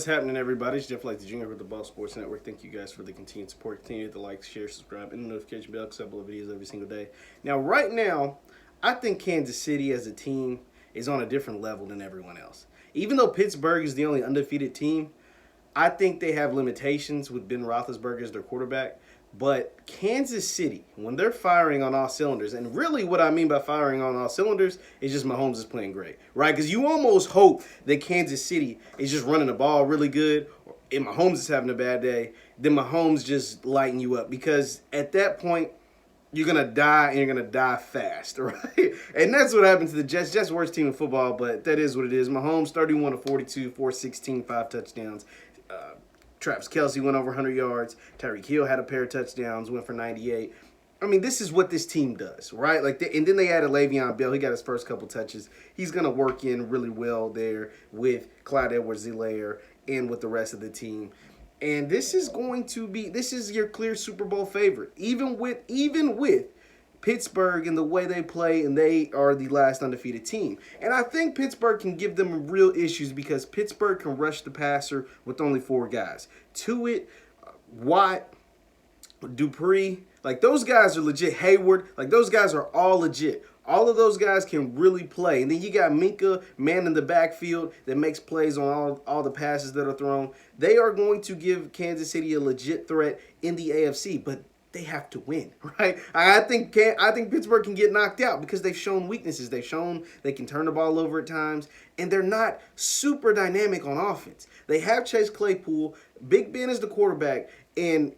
What's happening, everybody? It's Jeff Lightsy Jr. with the Ball Sports Network. Thank you guys for the continued support. Continue to like, share, subscribe, and the notification bell because I upload videos every single day. Now, right now, I think Kansas City as a team is on a different level than everyone else. Even though Pittsburgh is the only undefeated team, I think they have limitations with Ben Roethlisberger as their quarterback. But Kansas City, when they're firing on all cylinders, and really what I mean by firing on all cylinders is just Mahomes is playing great, right? Because you almost hope that Kansas City is just running the ball really good, and Mahomes is having a bad day, then Mahomes just lighting you up. Because at that point, you're going to die, and you're going to die fast, right? And that's what happened to the Jets. Jets worst team in football, but that is what it is. Mahomes, 31 of 42, 416, 5 touchdowns. Travis Kelce went over 100 yards. Tyreek Hill had a pair of touchdowns, went for 98. I mean, this is what this team does, right? And then they added Le'Veon Bell. He got his first couple touches. He's going to work in really well there with Clyde Edwards-Helaire and with the rest of the team. And this is your clear Super Bowl favorite, even with Pittsburgh and the way they play, and they are the last undefeated team. And I think Pittsburgh can give them real issues because Pittsburgh can rush the passer with only 4 guys. Tuitt, Watt, Dupree, like those guys are legit. Hayward, like those guys are all legit. All of those guys can really play. And then you got Minka, man in the backfield that makes plays on all the passes that are thrown. They are going to give Kansas City a legit threat in the AFC, but they have to win, right? I think Pittsburgh can get knocked out because they've shown weaknesses. They've shown they can turn the ball over at times, and they're not super dynamic on offense. They have Chase Claypool. Big Ben is the quarterback, and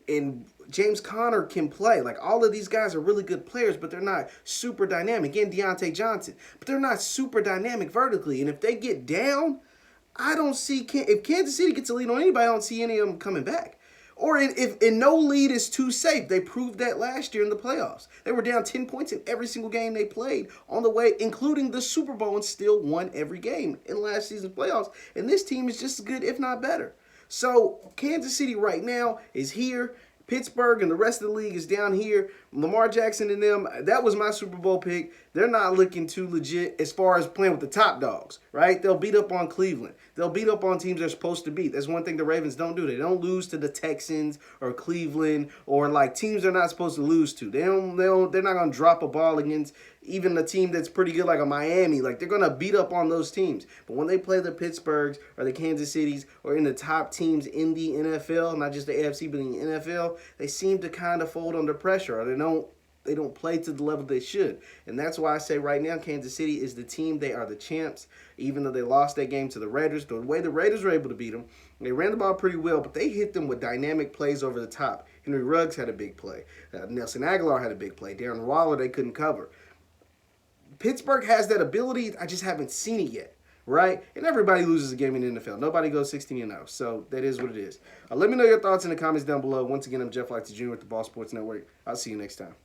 James Conner can play. Like, all of these guys are really good players, but they're not super dynamic. And Deontay Johnson, but they're not super dynamic vertically. And if they get down, I don't see if Kansas City gets a lead on anybody, I don't see any of them coming back. Or if no lead is too safe. They proved that last year in the playoffs. They were down 10 points in every single game they played on the way, including the Super Bowl, and still won every game in last season's playoffs. And this team is just as good, if not better. So Kansas City right now is here. Pittsburgh and the rest of the league is down here. Lamar Jackson and them, that was my Super Bowl pick. They're not looking too legit as far as playing with the top dogs, right? They'll beat up on Cleveland. They'll beat up on teams they're supposed to beat. That's one thing the Ravens don't do. They don't lose to the Texans or Cleveland or like teams they're not supposed to lose to. They're not going to drop a ball against even a team that's pretty good like a Miami. Like, they're going to beat up on those teams. But when they play the Pittsburghs or the Kansas Cities or in the top teams in the NFL, not just the AFC but in the NFL, they seem to kind of fold under pressure, or they don't play to the level they should. And that's why I say right now Kansas City is the team. They are the champs, even though they lost that game to the Raiders. The way the Raiders were able to beat them, they ran the ball pretty well, but they hit them with dynamic plays over the top. Henry Ruggs had a big play. Nelson Aguilar had a big play. Darren Waller, they couldn't cover. Pittsburgh has that ability. I just haven't seen it yet, right? And everybody loses a game in the NFL. Nobody goes 16-0, so that is what it is. Let me know your thoughts in the comments down below. Once again, I'm Jeff Lightsy Jr. with the Ball Sports Network. I'll see you next time.